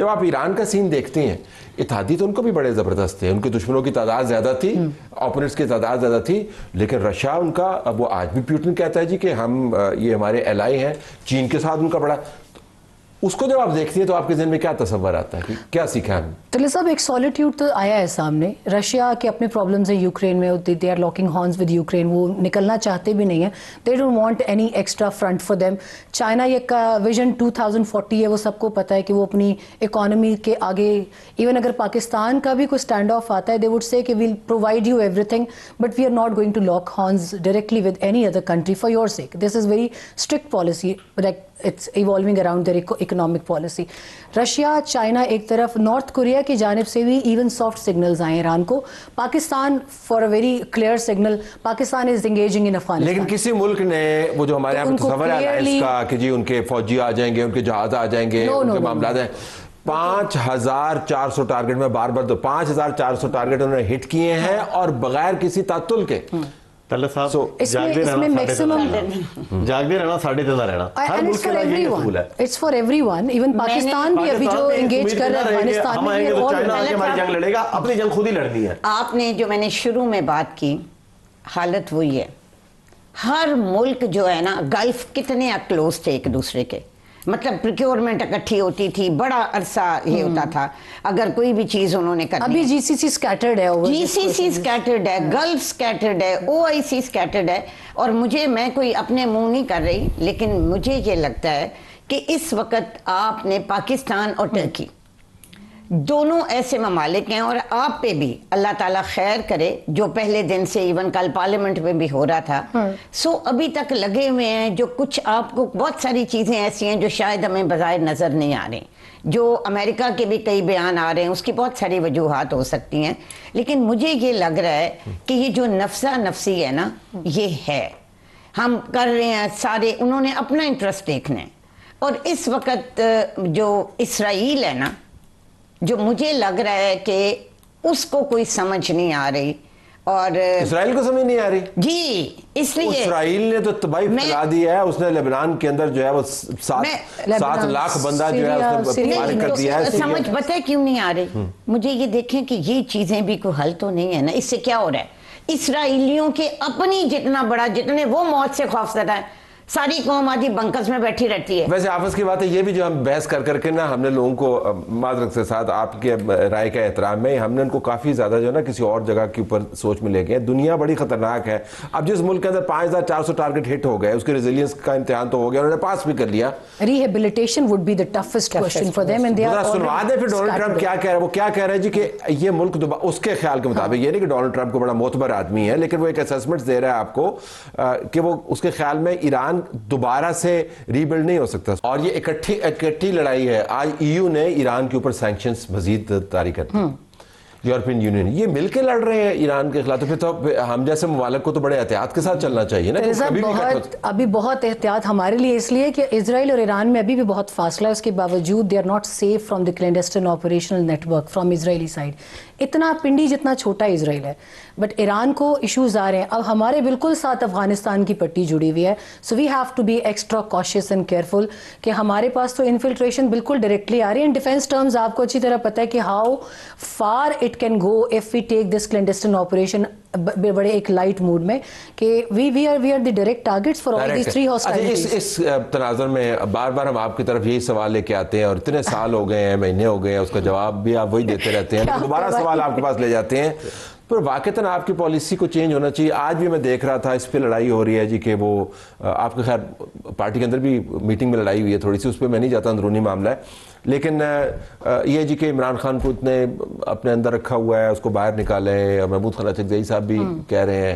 جب آپ ایران کا سین دیکھتے ہیں، اتحادی تو ان کو بھی بڑے زبردست تھے، ان کے دشمنوں کی تعداد زیادہ تھی، اوپوننٹس کی تعداد زیادہ تھی، لیکن رشیا ان کا، اب وہ آج بھی پیوٹن کہتا ہے جی کہ ہم یہ ہمارے ایلائی ہیں، چین کے ساتھ ان کا بڑا، اس کو جب آپ دیکھتی ہیں تو آپ کے ذہن میں کیا تصور آتا ہے کہ کیا سیکھا ہم؟ طلعت صاحب ایک سالیٹیوڈ تو آیا ہے سامنے، رشیا کے اپنے پرابلمز ہیں یوکرین میں، they are locking horns with Ukraine, وہ نکلنا چاہتے بھی نہیں ہیں، they don't want any extra front for them. China یہ کا ویژن 2040 ہے، وہ سب کو پتہ ہے کہ وہ اپنی اکانومی کے آگے، ایون اگر پاکستان کا بھی کوئی اسٹینڈ آف آتا ہے دے وڈ سے کہ we'll provide you everything but we are not going to lock horns directly with any other country for your sake. This is very strict policy, it's evolving around their economic policy. Russia, China ایک طرف، north Korea کی جانب سے بھی even soft signals آئے ایران کو، Pakistan for a very clear signal, Pakistan is engaging in Afghanistan. لیکن کسی ملک نے وہ جو ہمارے یہاں تصور ہے الائنس کا کہ جی ان کے فوجی آ جائیں گے، ان کے جہاز آ جائیں گے، ان کے معاملات ہیں، 5400 ٹارگٹ میں بار بار 5400 ٹارگٹ انہوں نے ہٹ کیے ہیں اور بغیر کسی تعطل کے. طلعت صاحب جاگتے رہنا، ساڑھے دن رہنا، ہر ملک کے لیے یہ اصول ہے. It's for everyone, even Pakistan بھی ابھی جو انگیج کر رہا ہے افغانستان میں، چائنا آ کے ہماری جنگ لڑے گا، اپنی جنگ خود ہی لڑنی ہے. آپ نے جو میں نے شروع میں بات کی، حالت وہی ہے. ہر ملک جو ہے نا، گلف کتنے کلوز تھے ایک دوسرے کے، مطلب پروکیورمنٹ اکٹھی ہوتی تھی، بڑا عرصہ یہ ہوتا تھا، اگر کوئی بھی چیز انہوں نے کرنی. ابھی جی سی سی سکیٹرڈ ہے، جی سی سی سکیٹرڈ ہے، گلف سکیٹرڈ ہے، او آئی سی سکیٹرڈ ہے. اور مجھے، میں کوئی اپنے منہ نہیں کر رہی، لیکن مجھے یہ لگتا ہے کہ اس وقت آپ نے پاکستان اور ٹرکی دونوں ایسے ممالک ہیں، اور آپ پہ بھی اللہ تعالیٰ خیر کرے، جو پہلے دن سے ایون کل پارلیمنٹ میں بھی ہو رہا تھا، سو ابھی تک لگے ہوئے ہیں. جو کچھ آپ کو بہت ساری چیزیں ایسی ہیں جو شاید ہمیں بظاہر نظر نہیں آ رہی، جو امریکہ کے بھی کئی بیان آ رہے ہیں، اس کی بہت ساری وجوہات ہو سکتی ہیں، لیکن مجھے یہ لگ رہا ہے کہ یہ جو نفسا نفسی ہے نا، یہ ہے، ہم کر رہے ہیں سارے، انہوں نے اپنا انٹرسٹ دیکھنا ہے. اور اس وقت جو اسرائیل ہے نا، جو مجھے لگ رہا ہے کہ اس کو کوئی سمجھ نہیں آ رہی، اور اسرائیل کو سمجھ نہیں آ رہی جی، اس لیے اسرائیل نے تو تباہی پھیلا دی ہے. اس نے لبنان کے اندر جو ہے وہ 7 لاکھ بندہ جو ہے اس نے فارغ کر دیا ہے. سمجھ پتہ ہے کیوں نہیں آ رہی؟ مجھے یہ دیکھیں کہ یہ چیزیں بھی کوئی حل تو نہیں ہے نا. اس سے کیا ہو رہا ہے؟ اسرائیلیوں کے اپنی جتنا بڑا، جتنے وہ موت سے خوفزدہ ہیں، ساری قوم آدھی بنکرز میں بیٹھی رہتی ہے. ویسے آفس کی بات ہے، یہ بھی جو ہم بحث کر کے نا، ہم نے لوگوں کو معذرت کے ساتھ آپ کے رائے کا احترام میں، ہم نے ان کو کافی زیادہ جو ہے نا کسی اور جگہ کے اوپر سوچ میں لے گئے. دنیا بڑی خطرناک ہے. اب جس ملک کے اندر 5400 ٹارگٹ ہٹ ہو گئے، اس کے ریزیلینس کا امتحان تو ہو گیا، انہوں نے پاس بھی کر لیا. Rehabilitation would be the toughest question for them, and they are سنوا دیں پھر ڈونلڈ ٹرمپ کیا کہہ رہا ہے. وہ کیا کہہ رہا ہے جی کہ یہ ملک اس کے خیال کے مطابق، یہ نہیں کہ ڈونلڈ ٹرمپ کو بڑا معتبر آدمی ہے، لیکن وہ ایک اسسمنٹ دے رہا ہے آپ کو کہ وہ اس کے خیال میں ایران دوبارہ سے ری بلڈ نہیں ہو سکتا. اور یہ اکٹھی لڑائی ہے. آج EU نے ایران کے اوپر سینکشنز مزید طاری کر دی، یورپین یونین، یہ مل کے لڑ رہے ہیں ایران کے خلاف. تو پھر تو ہم جیسے ممالک کو تو بڑے احتیاط کے ساتھ چلنا چاہیے نا. ابھی بہت احتیاط ہمارے لیے اس لیے کہ اسرائیل اور ایران میں ابھی بھی بہت فاصلہ ہے. اس کے باوجود they are not safe from the clandestine operational network from Israeli side. اتنا پنڈی جتنا چھوٹا اسرائیل ہے، بٹ ایران کو ایشوز آ رہے ہیں. اب ہمارے بالکل ساتھ افغانستان کی پٹی جڑی ہوئی ہے، so we have to be extra cautious and careful کہ ہمارے پاس تو انفلٹریشن بالکل ڈائریکٹلی آ رہی ہے. ان ڈیفینس ٹرمز آپ کو اچھی طرح پتہ ہے کہ how far it can go if we take this clandestine operation بڑے ایک لائٹ موڈ میں کہ we are the direct targets for all these three hostilities. اس تناظر میں بار بار ہم آپ کی طرف یہی سوال لے کے آتے ہیں، اور اتنے سال ہو گئے ہیں، مہینے ہو گئے ہیں، اس کا جواب بھی آپ وہی دیتے رہتے ہیں، دوبارہ سوال آپ کے پاس لے جاتے ہیں. پر واقعتاً آپ کی پالیسی کو چینج ہونا چاہیے. آج بھی میں دیکھ رہا تھا اس پہ لڑائی ہو رہی ہے جی کہ وہ آپ کے خیر پارٹی کے اندر بھی میٹنگ میں لڑائی ہوئی ہے تھوڑی سی، اس پہ میں نہیں جاتا، اندرونی معاملہ ہے. لیکن یہ جی کہ عمران خان کو اتنے اپنے اندر رکھا ہوا ہے، اس کو باہر نکالے. اور محمود خانہ چکزئی صاحب بھی کہہ رہے ہیں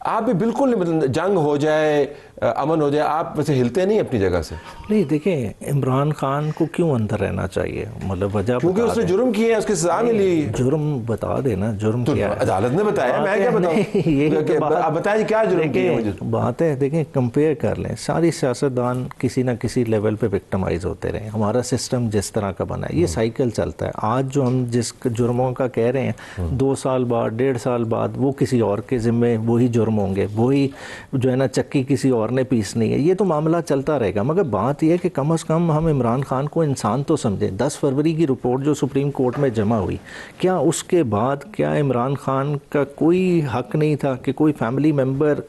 آپ بھی بالکل نہیں، جنگ ہو جائے، امن ہو جائے، آپ ویسے ہلتے نہیں اپنی جگہ سے. نہیں دیکھیں، عمران خان کو کیوں اندر رہنا چاہیے؟ مطلب وجہ کیونکہ اس نے جرم کیے ہیں، اس کی سزا ملی. جرم بتا دینا، جرم کیا ہے عدالت نے بتایا، میں کیا بتاؤں؟ آپ بتائیں کیا جرم کیے ہیں. بات ہے دیکھیں، کمپیئر کر لیں، ساری سیاستدان کسی نہ کسی لیول پہ وکٹمائز ہوتے رہے. ہمارا سسٹم جس طرح کا بنا ہے، یہ سائیکل چلتا ہے. آج جو ہم جس جرموں کا کہہ رہے ہیں، 2 سال بعد، 1.5 سال بعد وہ کسی اور کے ذمے وہی جرم ہوں گے، وہی جو ہے نا چکی کسی اور لاہور نے پیس نہیں ہے, یہ تو معاملہ چلتا رہے گا. مگر بات یہ ہے کہ کم از کم ہم عمران خان کو انسان تو سمجھیں. 10 فروری کی رپورٹ جو سپریم کورٹ میں جمع ہوئی, کیا اس کے بعد کیا عمران خان کا کوئی حق نہیں تھا کہ کوئی فیملی ممبر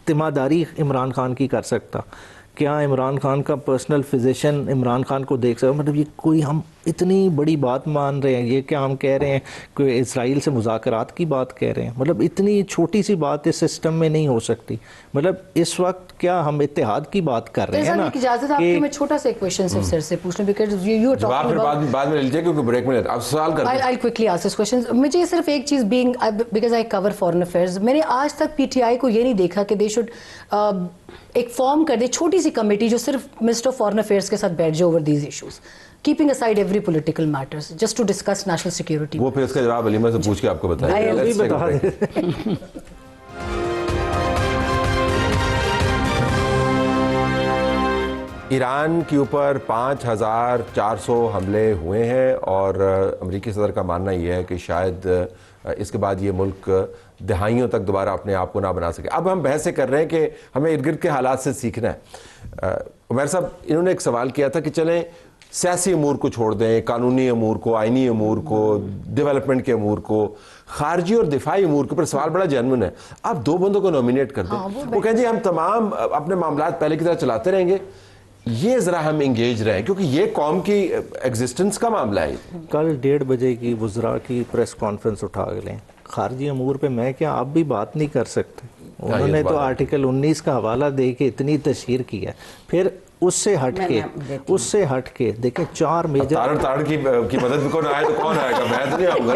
تیمارداری عمران خان کی کر سکتا؟ کیا عمران خان کا پرسنل فزیشین عمران خان کو دیکھ سکتا؟ مطلب یہ کوئی ہم اتنی بڑی بات مان رہے ہیں, یہ کیا ہم کہہ رہے ہیں کہ اسرائیل سے مذاکرات کی بات کہہ رہے ہیں؟ مطلب اتنی چھوٹی سی بات اس سسٹم میں نہیں ہو سکتی. مطلب اس وقت کیا ہم اتحاد کی بات کر رہے ہیں نا؟ اجازت آپ کو میں چھوٹا سا ایک کویسچن صرف سر سے پوچھ لوں, because you are talking about بعد میں لے لیجیے کیونکہ بریک میں آپ سوال کر I'll quickly ask this question. مجھے صرف ایک چیز being because I cover foreign affairs, میں نے آج تک پی ٹی آئی کو یہ نہیں دیکھا کہ they should ایک فارم کر دے چھوٹی سی کمیٹی جو صرف منسٹر آف فارن افیئرس کے ساتھ بیٹھ جائے over these issues, keeping aside every political matters, just to discuss national security. وہ پھر اس کا جواب علیمہ سے پوچھ کے آپ کو بتائیں. ایران کے اوپر 5400 حملے ہوئے ہیں اور امریکی صدر کا ماننا یہ ہے کہ شاید اس کے بعد یہ ملک دہائیوں تک دوبارہ اپنے آپ کو نہ بنا سکے. اب ہم بحث کر رہے ہیں کہ ہمیں ارد گرد کے حالات سے سیکھنا ہے. عمیر صاحب, انہوں نے ایک سوال کیا تھا کہ چلیں سیاسی امور کو چھوڑ دیں, قانونی امور کو, آئینی امور کو, ڈیولپمنٹ کے امور کو, خارجی اور دفاعی امور کے اوپر سوال بڑا جینوئن ہے. آپ 2 بندوں کو نومینیٹ کر دیں, وہ کہیں جی ہم تمام اپنے معاملات پہلے کی طرح چلاتے رہیں گے, یہ ذرا ہم انگیج رہیں کیونکہ یہ قوم کی ایگزسٹنس کا معاملہ ہے. کل 1:30 بجے کی وزراء کی پریس کانفرنس اٹھا لیں, خارجی امور پہ میں کیا آپ بھی بات نہیں کر سکتے؟ انہوں نے تو آرٹیکل 19 کا حوالہ دے کے اتنی تشہیر کی ہے. پھر اس سے ہٹ کے دیکھیں 4 میجر تارڑ کی مدد میں کون آئے تو کون آئے گا, میں تو نہیں آؤں گا.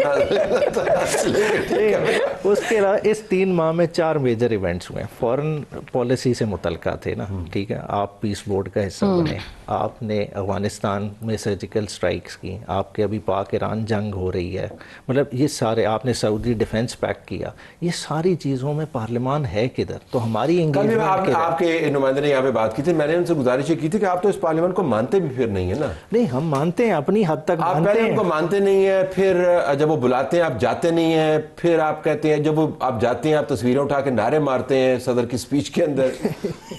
اس کے علاوہ اس 3 ماہ میں 4 میجر ایونٹس ہوئے ہیں. فورن پالیسی سے متعلقہ تھے نا, ٹھیک ہے, آپ پیس بورڈ کا حصہ بنے, آپ نے افغانستان میں سرجیکل سٹرائکس کی, آپ کے ابھی پاک ایران جنگ ہو رہی ہے, مطلب یہ سارے, آپ نے سعودی ڈیفنس پیکٹ کیا, یہ ساری چیزوں میں پارلیمان ہے کدھر؟ تو ہماری انگیجمنٹ, آپ کے نمائندے نے یہاں پہ بات کی تھی, میں نے ان سے گزارش کی تھی کہ آپ تو اس پارلیمنٹ کو مانتے بھی پھر نہیں ہے نا. نہیں, ہم مانتے ہیں اپنی حد تک, آپ پہلے ان کو مانتے نہیں ہیں, پھر جب وہ بلاتے ہیں آپ جاتے نہیں ہیں, پھر آپ کہتے ہیں جب آپ جاتے ہیں آپ تصویریں اٹھا کے نعرے مارتے ہیں صدر کی سپیچ کے اندر,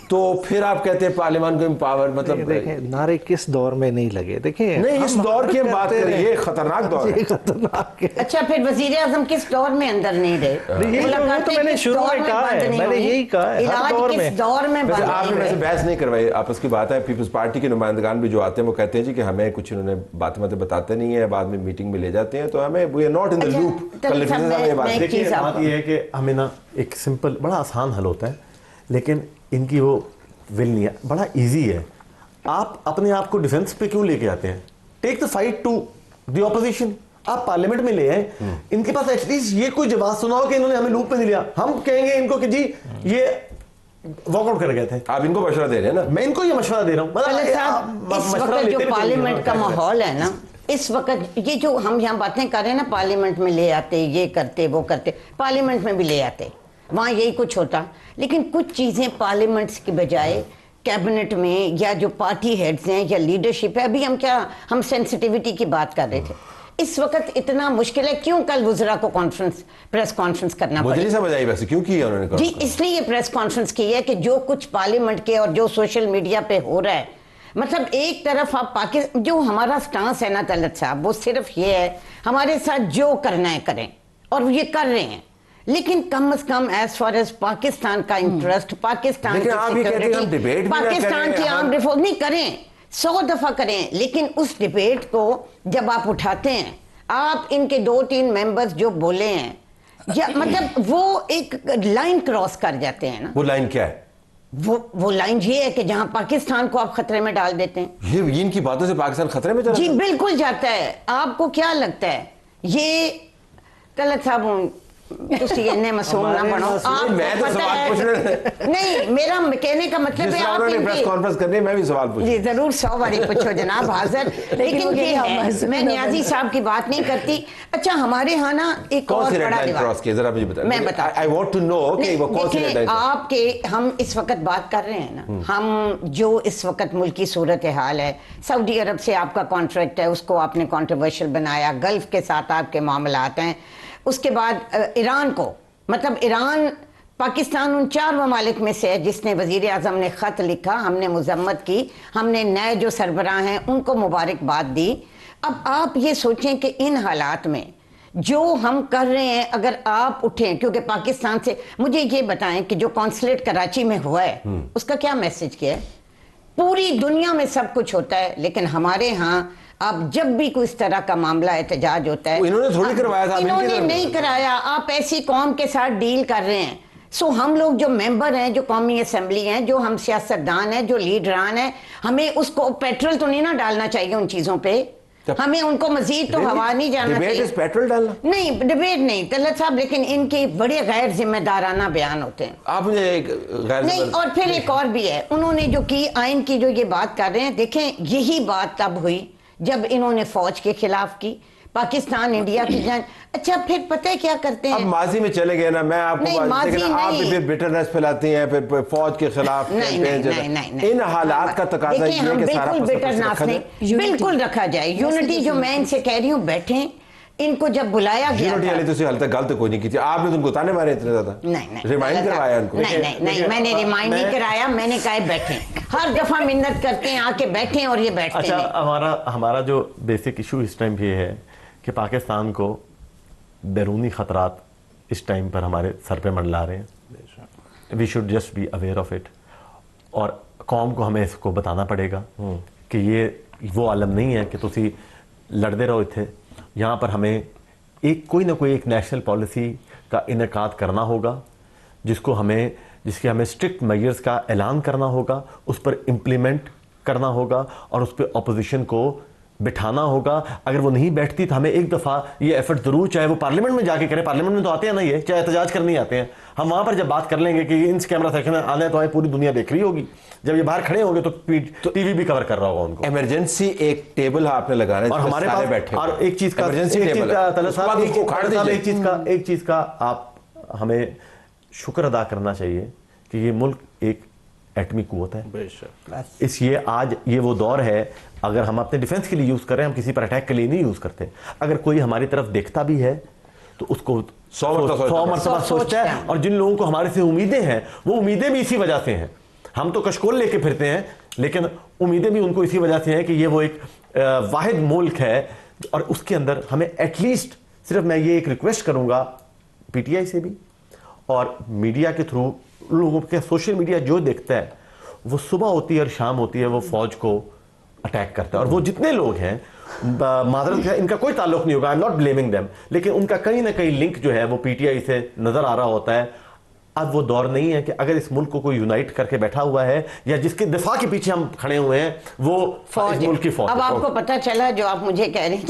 تو پھر آپ کہتے ہیں پارلیمان کو امپاور. مطلب دیکھیں نعرے کس دور میں نہیں لگے, دیکھیں نہیں اس دور کی بات کر رہے ہیں, یہ خطرناک دور ہے. خطرناک ہے. اچھا پھر وزیر اعظم کس دور میں اندر نہیں رہے؟ تو میں نے شروع میں کہا ہے, میں نے یہی کہا ہے, ہر دور میں. آپ نے ویسے بحث نہیں کروائی, آپس کی بات ہے. پیپلز پارٹی کے نمائندگان بھی جو آتے ہیں وہ کہتے ہیں جی کہ ہمیں کچھ انہوں نے باتیں بتاتے نہیں ہیں, بعد میں میٹنگ میں لے جاتے ہیں, تو ہمیں we are not in the loop. دیکھیے بات یہ ہے کہ ہمیں نا ایک سمپل بڑا آسان حل ہوتا ہے, لیکن ان کی وہ ول نہیں ہے. بڑا ایزی ہے, آپ اپنے آپ کو ڈیفنس پہ کیوں لے کے آتے ہیں؟ Take the fight to the opposition. آپ پارلیمنٹ میں لے آئیں, ان کے پاس ایٹ لیسٹ یہ کوئی جواب سناؤ کہ انہوں نے ہمیں لوپ میں نہیں لیا. ہم کہیں گے ان کو کہ جی یہ واک آؤٹ کر گئے تھے. آپ ان کو مشورہ دے رہے ہیں نا, میں ان کو یہ مشورہ دے رہا ہوں. اس وقت جو پارلیمنٹ کا ماحول ہے نا, اس وقت یہ جو ہم یہاں باتیں کر رہے ہیں نا, پارلیمنٹ میں لے آتے, یہ کرتے وہ کرتے, پارلیمنٹ میں بھی لے آتے, وہاں یہی کچھ ہوتا. لیکن کچھ چیزیں پارلیمنٹس کی بجائے کیبنٹ میں یا جو پارٹی ہیڈز ہیں یا لیڈرشپ ہے, ابھی ہم سینسٹیوٹی کی بات کر رہے تھے, اس وقت اتنا مشکل ہے. کیوں کل وزراء کو پریس کانفرنس کرنا پڑا؟ مجھے نہیں سمجھ آئی ویسے کیوں کی انہوں نے. جی اس لیے یہ پریس کانفرنس کی ہے کہ جو کچھ پارلیمنٹ کے اور جو سوشل میڈیا پہ ہو رہا ہے, مطلب ایک طرف آپ پاکستان, جو ہمارا سٹانس ہے نا طلعت صاحب, وہ صرف یہ ہے ہمارے ساتھ جو کرنا ہے کریں, اور یہ کر رہے ہیں, لیکن کم از کم ایز فار ایز پاکستان کا انٹرسٹ, پاکستان کی سیکورٹی, پاکستان کی عام ریفارم نہیں کریں, 100 دفعہ کریں, لیکن اس ڈیبیٹ کو جب آپ اٹھاتے ہیں, آپ ان کے 2-3 ممبرز جو بولے ہیں, یا مطلب وہ ایک لائن کراس کر جاتے ہیں نا. وہ لائن کیا ہے؟ وہ لائن یہ ہے کہ جہاں پاکستان کو آپ خطرے میں ڈال دیتے ہیں. یہ ان کی باتوں سے پاکستان خطرے میں چلا؟ جی بالکل جاتا ہے. آپ کو کیا لگتا ہے یہ طلعت صاحب تسی اتنے معصوم نہ بنو, آپ کو پتہ ہے نہیں, میرا کہنے کا مطلب ہے آپ پریس کانفرنس کرنے میں بھی سوال پوچھوں. جی ضرور 100 باری پوچھو جناب, حاضر. لیکن یہ ہے, میں نیازی صاحب کی بات نہیں کرتی. اچھا ہمارے ہاں نا ایک اور بڑا میں بتاؤں, آپ کے ہم اس وقت بات کر رہے ہیں نا, ہم جو اس وقت ملکی صورتحال ہے, سعودی عرب سے آپ کا کانٹریکٹ ہے, اس کو آپ نے کانٹروورشل بنایا, گلف کے ساتھ آپ کے معاملات ہیں, اس کے بعد ایران کو, مطلب ایران پاکستان ان 4 ممالک میں سے ہے جس نے وزیر اعظم نے خط لکھا, ہم نے مذمت کی, ہم نے نئے جو سربراہ ہیں ان کو مبارکباد دی. اب آپ یہ سوچیں کہ ان حالات میں جو ہم کر رہے ہیں, اگر آپ اٹھیں, کیونکہ پاکستان سے مجھے یہ بتائیں کہ جو کونسلیٹ کراچی میں ہوا ہے اس کا کیا میسج کیا ہے؟ پوری دنیا میں سب کچھ ہوتا ہے, لیکن ہمارے ہاں اب جب بھی کوئی اس طرح کا معاملہ احتجاج ہوتا ہے, انہوں نے تھوڑی کروایا تھا, انہوں نے نہیں کرایا, آپ ایسی قوم کے ساتھ ڈیل کر رہے ہیں. سو ہم لوگ جو ممبر ہیں, جو قومی اسمبلی ہیں, جو ہم سیاستدان ہیں, جو لیڈران ہیں, ہمیں اس کو پیٹرول تو نہیں نہ ڈالنا چاہیے ان چیزوں پہ, ہمیں ان کو مزید تو ہوا نہیں جانا چاہیے. پیٹرول ڈالنا نہیں, ڈیبیٹ نہیں طلعت صاحب, لیکن ان کے بڑے غیر ذمہ دارانہ بیان ہوتے ہیں. آپ مجھے ایک غیر نہیں, اور پھر ایک اور بھی ہے, انہوں نے جو کی آئین کی جو یہ بات کر رہے ہیں, دیکھیں یہی بات تب ہوئی جب انہوں نے فوج کے خلاف کی, پاکستان انڈیا کی جنگ. اچھا پھر پتہ ہے کیا کرتے ہیں, اب ماضی میں چلے گئے نا, میں آپ کو آپ بھی بٹرنس پھیلاتی ہیں, پھر فوج کے خلاف ان حالات کا تقاضا یہ ہے کہ سارا بالکل رکھا جائے. یونٹی جو میں ان سے کہہ رہی ہوں, بیٹھیں, ان کو جب بلایا گیا یونٹی والی تو حال تک غلط کوئی نہیں کی تھی, آپ نے ان کو تانے مارے اتنے زیادہ, ریمائنڈ کروایا ان کو. نہیں, میں نے ریمائنڈ نہیں کرایا, میں نے کہا بیٹھیں, ہر دفعہ منت کرتے ہیں آ کے بیٹھیں, اور یہ بیٹھتے ہیں. اچھا ہمارا جو بیسک ایشو اس ٹائم یہ ہے کہ پاکستان کو بیرونی خطرات اس ٹائم پر ہمارے سر پہ منڈلا رہے ہیں. We should just be aware of it, اور قوم کو ہمیں اس کو بتانا پڑے گا کہ یہ وہ عالم نہیں ہے کہ تسی لڑتے رہو اتنے. یہاں پر ہمیں کوئی نہ کوئی ایک نیشنل پالیسی کا انعقاد کرنا ہوگا, جس کے ہمیں اسٹرکٹ میئرز کا اعلان کرنا ہوگا, اس پر امپلیمنٹ کرنا ہوگا, اور اس پہ اپوزیشن کو بٹھانا ہوگا. اگر وہ نہیں بیٹھتی تو ہمیں ایک دفعہ یہ ایفرٹ ضرور, چاہے وہ پارلیمنٹ میں جا کے کریں, پارلیمنٹ میں تو آتے ہیں نا یہ, چاہے احتجاج کرنے آتے ہیں, ہم وہاں پر جب بات کر لیں گے کہ ان کیمرہ سیکشن میں آنا ہے تو پوری دنیا دیکھ رہی ہوگی, جب یہ باہر کھڑے ہوں گے تو ٹی وی بھی کور کر رہا ہوگا ان کو. ایمرجنسی ایک ٹیبل آپ نے لگانا ہے, اور ہمارے پاس بیٹھے, اور ایک چیز کا آپ ہمیں شکر ادا کرنا چاہیے کہ یہ ملک ایک ایٹمی قوت ہے. آج یہ وہ دور ہے, اگر ہم اپنے ڈیفنس کے لیے یوز کر رہے ہیں, ہم کسی پر اٹیک کے لیے نہیں یوز کرتے. اگر کوئی ہماری طرف دیکھتا بھی ہے تو اس کو 100 مرتبہ سوچتا ہے, اور جن لوگوں کو ہمارے سے امیدیں ہیں وہ امیدیں بھی اسی وجہ سے ہیں. ہم تو کشکول لے کے پھرتے ہیں, لیکن امیدیں بھی ان کو اسی وجہ سے ہیں کہ یہ وہ ایک واحد ملک ہے, اور اس کے اندر ہمیں ایٹ لیسٹ, صرف میں یہ ایک ریکویسٹ کروں گا پی ٹی آئی سے بھی اور میڈیا کے تھرو, لوگوں کے سوشل میڈیا جو دیکھتا ہے وہ صبح ہوتی ہے اور شام ہوتی ہے وہ فوج کو اٹیک کرتا ہے. اور وہ جتنے لوگ ہیں, معذرت ہے, ان کا کوئی تعلق نہیں ہوگا, I am not blaming them, لیکن ان کا کہیں نہ کہیں لنک جو ہے وہ پی ٹی آئی سے نظر آ رہا ہوتا ہے. اب وہ دور نہیں ہے کہ اگر اس ملک کو کوئی یونائٹ کر کے بیٹھا ہوا ہے, یا جس کے دفاع کے پیچھے ہم کھڑے ہوئے ہیں, وہ فوج, ملک کی فوج. اب آپ کو پتہ چلا جو آپ مجھے کہہ رہے ہیں